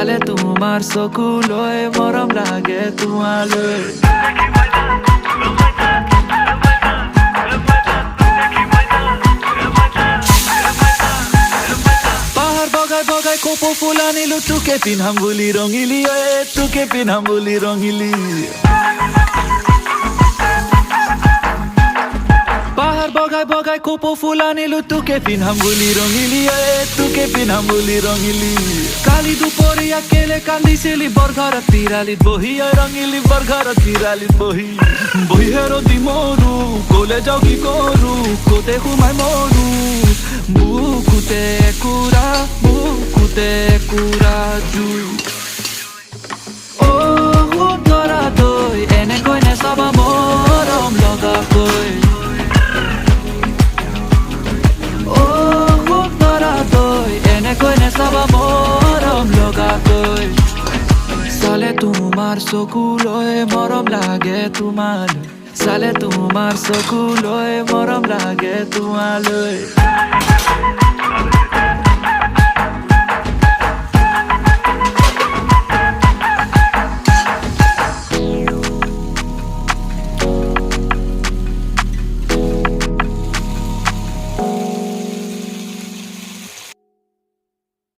চালে তোমাৰ চকুলৈ মৰম লাগে তোমালৈ পাহাৰ বগাই বগাই কপৌ ফুল আনিলো তোকে পিন্ধাম বুলি ৰঙিলি তোকে পিন্ধাম বুলি ৰঙিলি পাহাৰ বগাই বগাই কপৌ ফুল আনিলো তোকে পিন্ধাম বুলি ৰঙিলি তোকে পিন্ধাম বুলি ৰঙিলি কালি দুপৰীয়া কেলে কান্দিছিলি বৰঘৰত পিৰালিত বহি ৰঙিলি বৰঘৰত পিৰালিত বহি বহিহে ৰতি মৰো কলে যাওঁ কি কৰো কতে সোমাই মৰো বুকুতে কুৰা জুই ধৰা দৈ এনেকৈ নেচাবা মৰম লগাকৈ এনেকৈ নেচাবা মৰম লগাকৈ চালে তোমাৰ চকুলৈ মৰম লাগে তোমালৈ চালে তোমাৰ চকুলৈ মৰম লাগে তোমালৈ